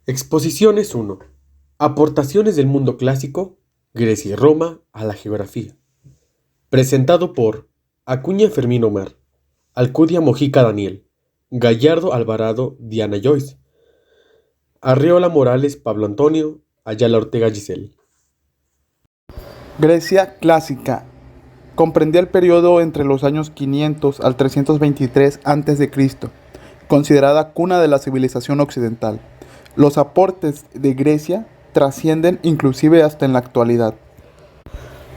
Exposiciones 1. Aportaciones del mundo clásico, Grecia y Roma a la geografía. Presentado por Acuña Fermín Omar, Alcudia Mojica Daniel, Gallardo Alvarado Diana Joyce, Arreola Morales Pablo Antonio, Ayala Ortega Giselle. Grecia clásica comprendía el periodo entre los años 500 al 323 a.C., considerada cuna de la civilización occidental. Los aportes de Grecia trascienden inclusive hasta en la actualidad.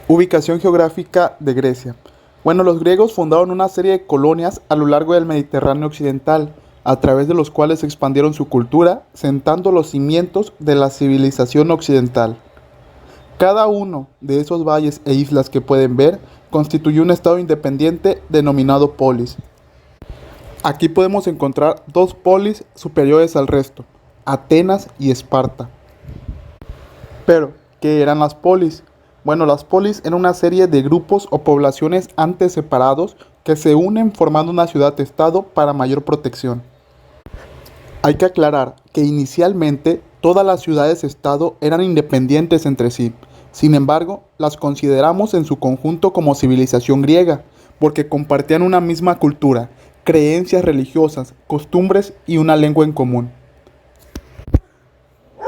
Ubicación geográfica de Grecia. Bueno, los griegos fundaron una serie de colonias a lo largo del Mediterráneo occidental, a través de los cuales expandieron su cultura, sentando los cimientos de la civilización occidental. Cada uno de esos valles e islas que pueden ver constituyó un estado independiente denominado polis. Aquí podemos encontrar dos polis superiores al resto, Atenas y Esparta. Pero, ¿qué eran las polis? Bueno, las polis eran una serie de grupos o poblaciones antes separados que se unen formando una ciudad-estado para mayor protección. Hay que aclarar que inicialmente todas las ciudades-estado eran independientes entre sí. Sin embargo, las consideramos en su conjunto como civilización griega, porque compartían una misma cultura, creencias religiosas, costumbres y una lengua en común.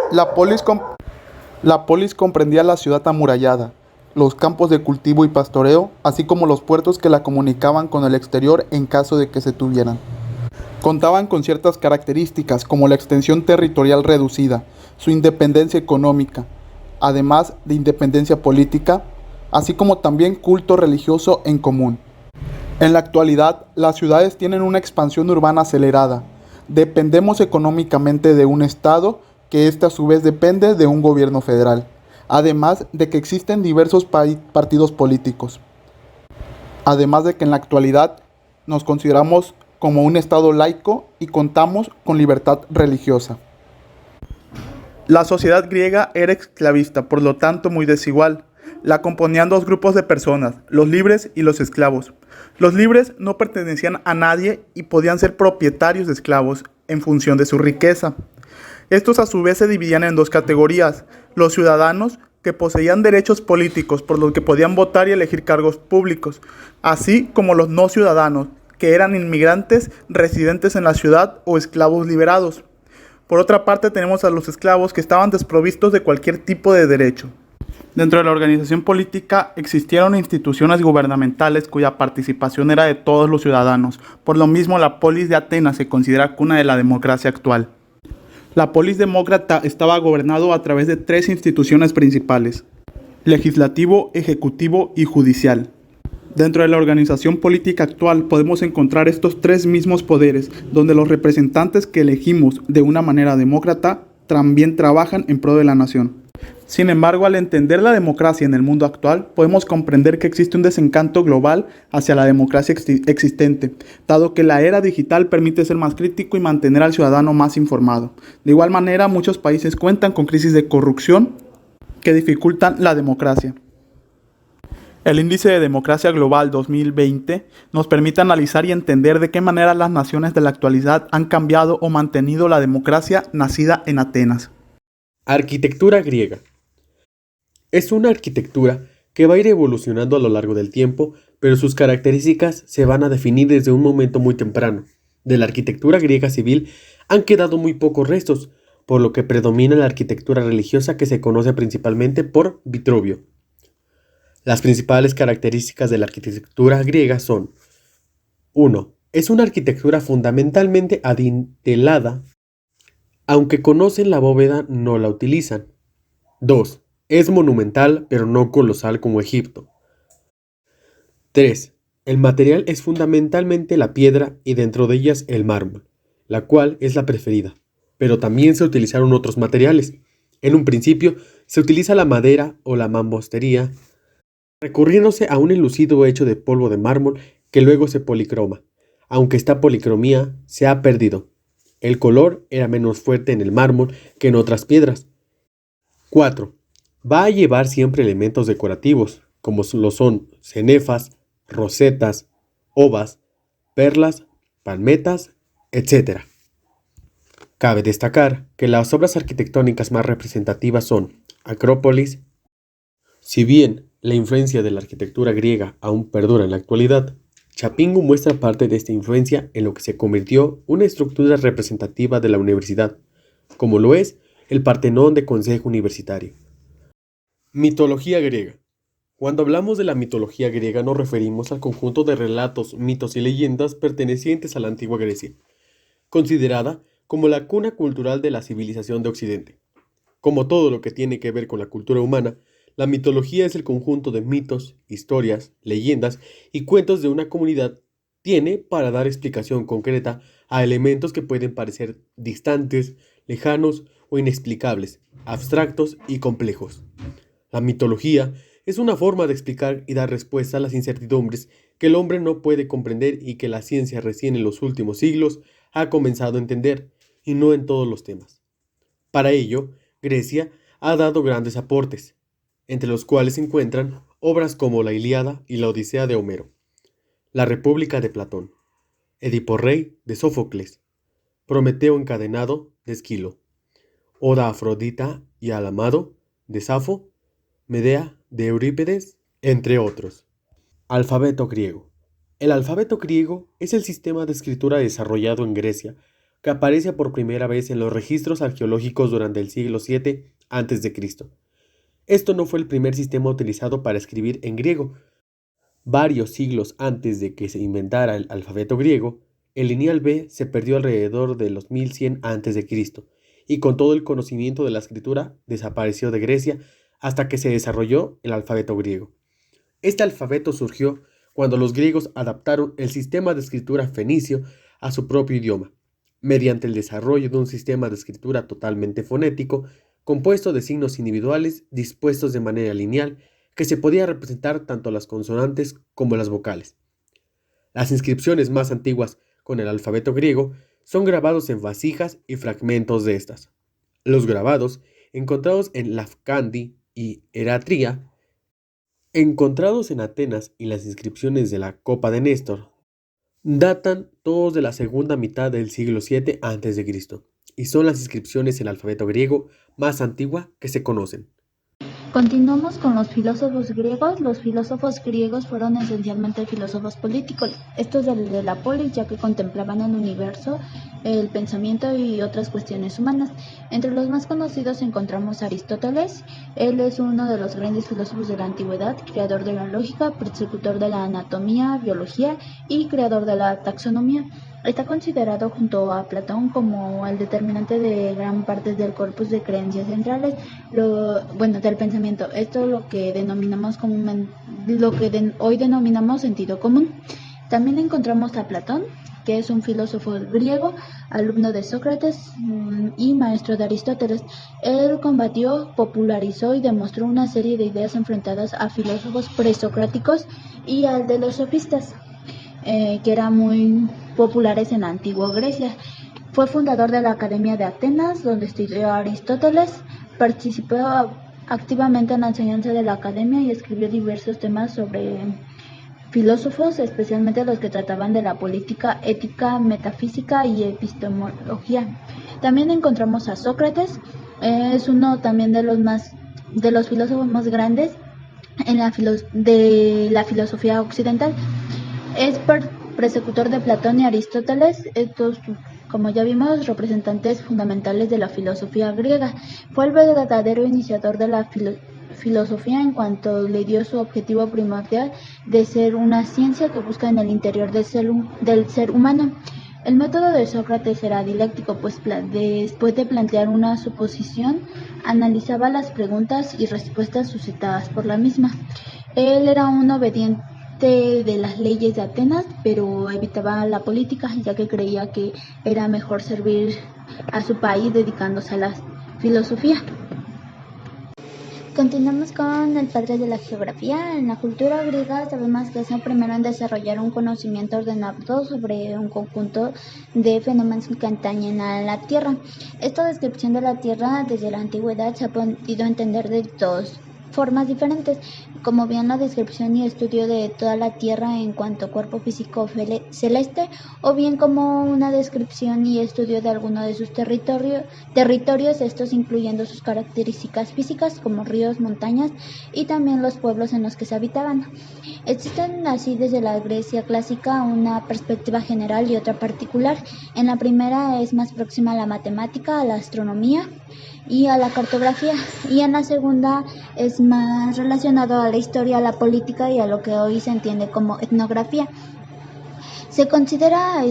La polis, la polis comprendía la ciudad amurallada, los campos de cultivo y pastoreo, así como los puertos que la comunicaban con el exterior en caso de que se tuvieran. Contaban con ciertas características como la extensión territorial reducida, su independencia económica, además de independencia política, así como también culto religioso en común. En la actualidad, las ciudades tienen una expansión urbana acelerada. Dependemos económicamente de un Estado que éste a su vez depende de un gobierno federal, además de que existen diversos partidos políticos. Además de que en la actualidad nos consideramos como un Estado laico y contamos con libertad religiosa. La sociedad griega era esclavista, por lo tanto muy desigual. La componían dos grupos de personas, los libres y los esclavos. Los libres no pertenecían a nadie y podían ser propietarios de esclavos en función de su riqueza. Estos a su vez se dividían en dos categorías: los ciudadanos, que poseían derechos políticos por los que podían votar y elegir cargos públicos, así como los no ciudadanos, que eran inmigrantes residentes en la ciudad o esclavos liberados. Por otra parte, tenemos a los esclavos, que estaban desprovistos de cualquier tipo de derecho. Dentro de la organización política existieron instituciones gubernamentales cuya participación era de todos los ciudadanos. Por lo mismo, la polis de Atenas se considera cuna de la democracia actual. La polis demócrata estaba gobernado a través de tres instituciones principales: legislativo, ejecutivo y judicial. Dentro de la organización política actual podemos encontrar estos tres mismos poderes, donde los representantes que elegimos de una manera demócrata también trabajan en pro de la nación. Sin embargo, al entender la democracia en el mundo actual, podemos comprender que existe un desencanto global hacia la democracia existente, dado que la era digital permite ser más crítico y mantener al ciudadano más informado. De igual manera, muchos países cuentan con crisis de corrupción que dificultan la democracia. El Índice de Democracia Global 2020 nos permite analizar y entender de qué manera las naciones de la actualidad han cambiado o mantenido la democracia nacida en Atenas. Arquitectura griega. Es una arquitectura que va a ir evolucionando a lo largo del tiempo, pero sus características se van a definir desde un momento muy temprano. De la arquitectura griega civil han quedado muy pocos restos, por lo que predomina la arquitectura religiosa, que se conoce principalmente por Vitruvio. Las principales características de la arquitectura griega son: 1. Es una arquitectura fundamentalmente adintelada, aunque conocen la bóveda no la utilizan. 2. Es monumental pero no colosal como Egipto. 3. El material es fundamentalmente la piedra y dentro de ellas el mármol, la cual es la preferida, pero también se utilizaron otros materiales. En un principio se utiliza la madera o la mampostería, recurriéndose a un enlucido hecho de polvo de mármol que luego se policroma. Aunque esta policromía se ha perdido, el color era menos fuerte en el mármol que en otras piedras. 4. Va a llevar siempre elementos decorativos, como lo son cenefas, rosetas, ovas, perlas, palmetas, etc. Cabe destacar que las obras arquitectónicas más representativas son Acrópolis. Si bien la influencia de la arquitectura griega aún perdura en la actualidad, Chapingo muestra parte de esta influencia en lo que se convirtió una estructura representativa de la universidad, como lo es el Partenón de Consejo Universitario. Mitología griega. Cuando hablamos de la mitología griega nos referimos al conjunto de relatos, mitos y leyendas pertenecientes a la antigua Grecia, considerada como la cuna cultural de la civilización de Occidente. Como todo lo que tiene que ver con la cultura humana, la mitología es el conjunto de mitos, historias, leyendas y cuentos de una comunidad tiene para dar explicación concreta a elementos que pueden parecer distantes, lejanos o inexplicables, abstractos y complejos. La mitología es una forma de explicar y dar respuesta a las incertidumbres que el hombre no puede comprender y que la ciencia recién en los últimos siglos ha comenzado a entender, y no en todos los temas. Para ello, Grecia ha dado grandes aportes, entre los cuales se encuentran obras como la Ilíada y la Odisea de Homero, la República de Platón, Edipo Rey de Sófocles, Prometeo encadenado de Esquilo, Oda a Afrodita y al amado de Safo, Medea de Eurípides, entre otros. Alfabeto griego. El alfabeto griego es el sistema de escritura desarrollado en Grecia que aparece por primera vez en los registros arqueológicos durante el siglo VII a.C. Esto no fue el primer sistema utilizado para escribir en griego. Varios siglos antes de que se inventara el alfabeto griego, el lineal B se perdió alrededor de los 1100 a.C. y con todo el conocimiento de la escritura desapareció de Grecia hasta que se desarrolló el alfabeto griego. Este alfabeto surgió cuando los griegos adaptaron el sistema de escritura fenicio a su propio idioma, mediante el desarrollo de un sistema de escritura totalmente fonético, compuesto de signos individuales dispuestos de manera lineal, que se podía representar tanto las consonantes como las vocales. Las inscripciones más antiguas con el alfabeto griego son grabados en vasijas y fragmentos de estas. Los grabados, encontrados en Lafcandi y Eratria, encontrados en Atenas y las inscripciones de la Copa de Néstor, datan todos de la segunda mitad del siglo VII a.C. y son las inscripciones en alfabeto griego más antigua que se conocen. Continuamos con los filósofos griegos. Los filósofos griegos fueron esencialmente filósofos políticos, estos de la polis, ya que contemplaban el universo, el pensamiento y otras cuestiones humanas. Entre los más conocidos encontramos a Aristóteles. Él es uno de los grandes filósofos de la antigüedad, creador de la lógica, persecutor de la anatomía, biología y creador de la taxonomía. Está considerado junto a Platón como el determinante de gran parte del corpus de creencias centrales, del pensamiento. Esto es lo que denominamos hoy denominamos sentido común. También encontramos a Platón, que es un filósofo griego, alumno de Sócrates y maestro de Aristóteles. Él combatió, popularizó y demostró una serie de ideas enfrentadas a filósofos presocráticos y al de los sofistas, que eran muy populares en la antigua Grecia. Fue fundador de la Academia de Atenas, donde estudió a Aristóteles, participó activamente en la enseñanza de la academia y escribió diversos temas sobre filósofos, especialmente los que trataban de la política, ética, metafísica y epistemología. También encontramos a Sócrates. Es uno también de los filósofos más grandes de la filosofía occidental. Es persecutor de Platón y Aristóteles, estos, como ya vimos, representantes fundamentales de la filosofía griega. Fue el verdadero iniciador de la filosofía en cuanto le dio su objetivo primordial de ser una ciencia que busca en el interior del ser humano. El método de Sócrates era dialéctico, pues después de plantear una suposición, analizaba las preguntas y respuestas suscitadas por la misma. Él era un obediente de las leyes de Atenas, pero evitaba la política, ya que creía que era mejor servir a su país dedicándose a la filosofía. Continuamos con el padre de la geografía. En la cultura griega sabemos que es el primero en desarrollar un conocimiento ordenado sobre un conjunto de fenómenos que atañen a la Tierra. Esta descripción de la Tierra desde la antigüedad se ha podido entender de dos formas diferentes. como bien la descripción y estudio de toda la Tierra en cuanto a cuerpo físico celeste, o bien como una descripción y estudio de alguno de sus territorios, estos incluyendo sus características físicas como ríos, montañas y también los pueblos en los que se habitaban. Existen así desde la Grecia clásica una perspectiva general y otra particular. En la primera es más próxima a la matemática, a la astronomía y a la cartografía, y en la segunda es más relacionado a la historia, a la política y a lo que hoy se entiende como etnografía. Se considera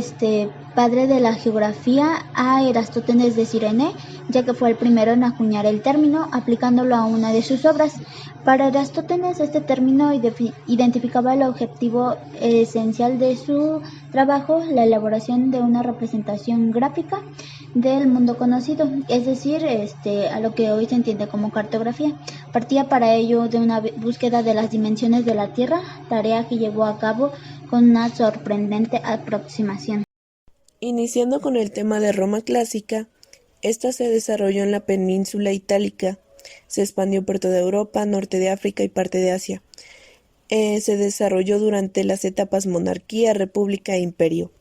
padre de la geografía a Eratóstenes de Cirene, ya que fue el primero en acuñar el término, aplicándolo a una de sus obras. Para Eratóstenes, este término identificaba el objetivo esencial de su trabajo, la elaboración de una representación gráfica del mundo conocido, es decir, a lo que hoy se entiende como cartografía. Partía para ello de una búsqueda de las dimensiones de la Tierra, tarea que llevó a cabo con una sorprendente aproximación. Iniciando con el tema de Roma clásica, esta se desarrolló en la península itálica, se expandió por toda Europa, norte de África y parte de Asia. Se desarrolló durante las etapas monarquía, república e imperio.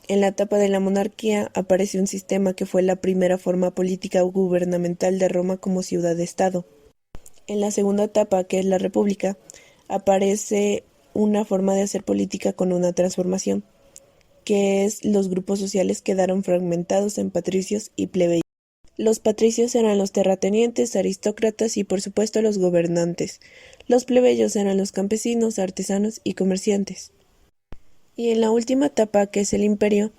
En la etapa de la monarquía apareció un sistema que fue la primera forma política o gubernamental de Roma como ciudad-estado. En la segunda etapa, que es la república, aparece una forma de hacer política con una transformación, que es los grupos sociales quedaron fragmentados en patricios y plebeyos. Los patricios eran los terratenientes, aristócratas y por supuesto los gobernantes. Los plebeyos eran los campesinos, artesanos y comerciantes. Y en la última etapa, que es el imperio,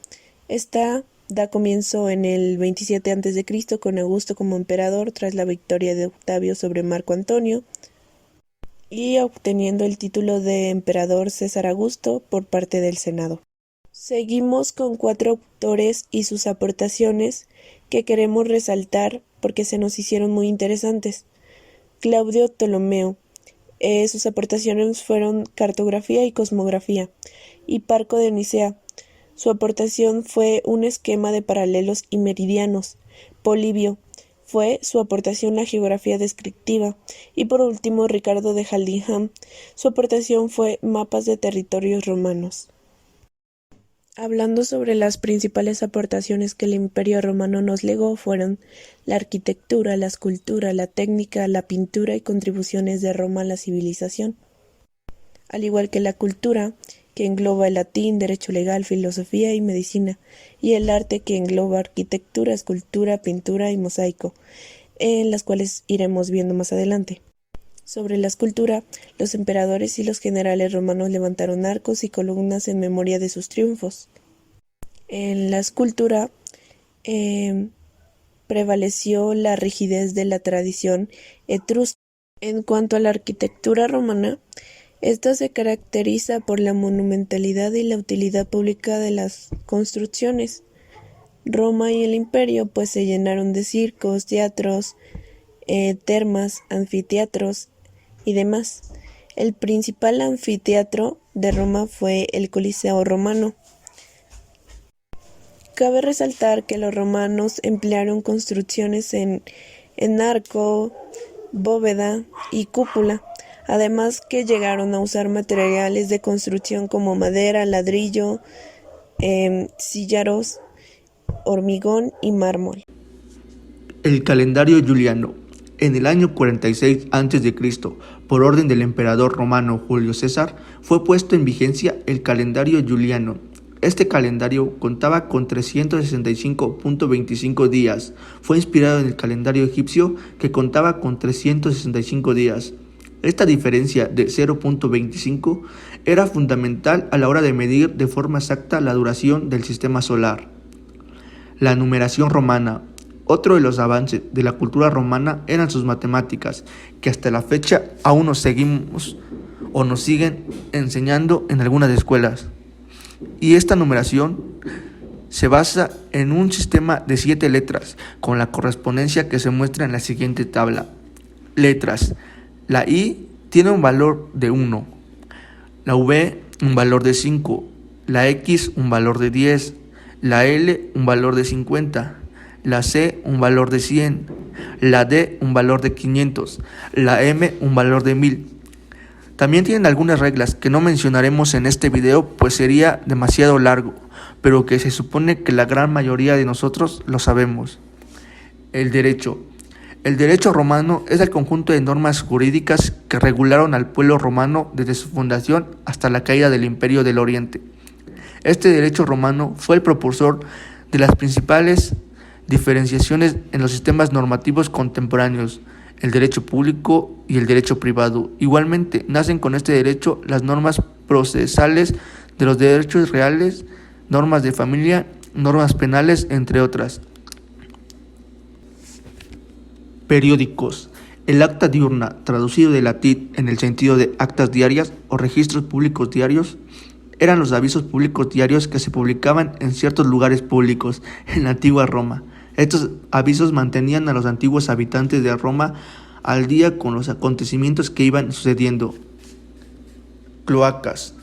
esta da comienzo en el 27 a.C. con Augusto como emperador tras la victoria de Octavio sobre Marco Antonio y obteniendo el título de emperador César Augusto por parte del Senado. Seguimos con 4 autores y sus aportaciones que queremos resaltar porque se nos hicieron muy interesantes. Claudio Ptolomeo, sus aportaciones fueron cartografía y cosmografía, y Parco de Nicea, su aportación fue un esquema de paralelos y meridianos. Polibio, fue su aportación la geografía descriptiva, y por último Ricardo de Haldingham, su aportación fue mapas de territorios romanos. Hablando sobre las principales aportaciones que el Imperio Romano nos legó fueron la arquitectura, la escultura, la técnica, la pintura y contribuciones de Roma a la civilización, al igual que la cultura, que engloba el latín, derecho legal, filosofía y medicina, y el arte, que engloba arquitectura, escultura, pintura y mosaico, en las cuales iremos viendo más adelante. Sobre la escultura, los emperadores y los generales romanos levantaron arcos y columnas en memoria de sus triunfos. En la escultura prevaleció la rigidez de la tradición etrusca. En cuanto a la arquitectura romana, esta se caracteriza por la monumentalidad y la utilidad pública de las construcciones. Roma y el imperio pues se llenaron de circos, teatros, termas, anfiteatros y demás. El principal anfiteatro de Roma fue el Coliseo romano. Cabe resaltar que los romanos emplearon construcciones en arco, bóveda y cúpula, además que llegaron a usar materiales de construcción como madera, ladrillo, sillaros, hormigón y mármol. El calendario juliano. En el año 46 a.C., por orden del emperador romano Julio César, fue puesto en vigencia el calendario juliano. Este calendario contaba con 365.25 días. Fue inspirado en el calendario egipcio, que contaba con 365 días. Esta diferencia de 0.25 era fundamental a la hora de medir de forma exacta la duración del sistema solar. La numeración romana. Otro de los avances de la cultura romana eran sus matemáticas, que hasta la fecha aún nos seguimos o nos siguen enseñando en algunas escuelas. Y esta numeración se basa en un sistema de 7 letras, con la correspondencia que se muestra en la siguiente tabla. Letras. La I tiene un valor de 1, la V un valor de 5, la X un valor de 10, la L un valor de 50, la C un valor de 100, la D un valor de 500, la M un valor de 1000. También tienen algunas reglas que no mencionaremos en este video pues sería demasiado largo, pero que se supone que la gran mayoría de nosotros lo sabemos. El derecho. El derecho romano es el conjunto de normas jurídicas que regularon al pueblo romano desde su fundación hasta la caída del Imperio del Oriente. Este derecho romano fue el propulsor de las principales diferenciaciones en los sistemas normativos contemporáneos, el derecho público y el derecho privado. Igualmente, nacen con este derecho las normas procesales de los derechos reales, normas de familia, normas penales, entre otras. Periódicos. El acta diurna, traducido del latín en el sentido de actas diarias o registros públicos diarios, eran los avisos públicos diarios que se publicaban en ciertos lugares públicos en la antigua Roma. Estos avisos mantenían a los antiguos habitantes de Roma al día con los acontecimientos que iban sucediendo. Cloacas.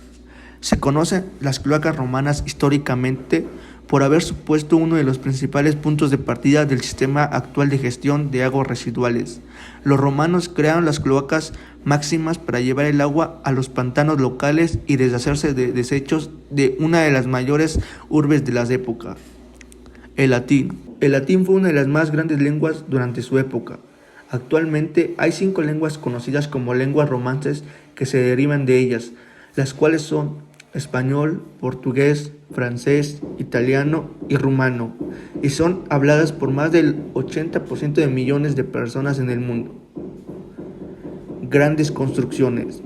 Se conocen las cloacas romanas históricamente por haber supuesto uno de los principales puntos de partida del sistema actual de gestión de aguas residuales. Los romanos crearon las cloacas máximas para llevar el agua a los pantanos locales y deshacerse de desechos de una de las mayores urbes de la época. El latín. El latín fue una de las más grandes lenguas durante su época. Actualmente hay 5 lenguas conocidas como lenguas romances que se derivan de ellas, las cuales son español, portugués, francés, italiano y rumano, y son habladas por más del 80% de millones de personas en el mundo. Grandes construcciones.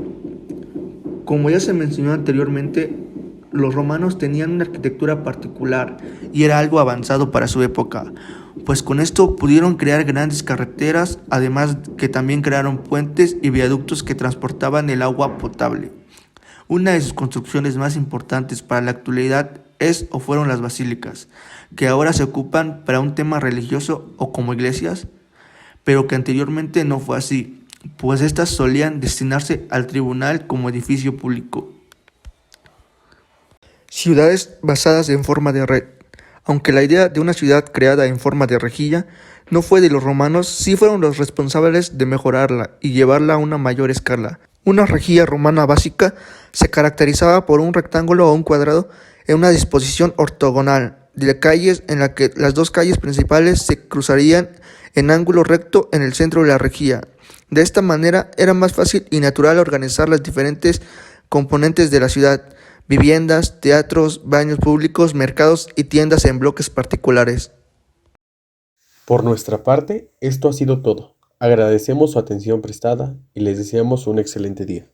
Como ya se mencionó anteriormente, los romanos tenían una arquitectura particular y era algo avanzado para su época, pues con esto pudieron crear grandes carreteras, además que también crearon puentes y viaductos que transportaban el agua potable. Una de sus construcciones más importantes para la actualidad es o fueron las basílicas, que ahora se ocupan para un tema religioso o como iglesias, pero que anteriormente no fue así, pues estas solían destinarse al tribunal como edificio público. Ciudades basadas en forma de red. Aunque la idea de una ciudad creada en forma de rejilla no fue de los romanos, sí fueron los responsables de mejorarla y llevarla a una mayor escala. Una rejilla romana básica se caracterizaba por un rectángulo o un cuadrado en una disposición ortogonal de calles en la que las dos calles principales se cruzarían en ángulo recto en el centro de la rejilla. De esta manera era más fácil y natural organizar las diferentes componentes de la ciudad: viviendas, teatros, baños públicos, mercados y tiendas en bloques particulares. Por nuestra parte, esto ha sido todo. Agradecemos su atención prestada y les deseamos un excelente día.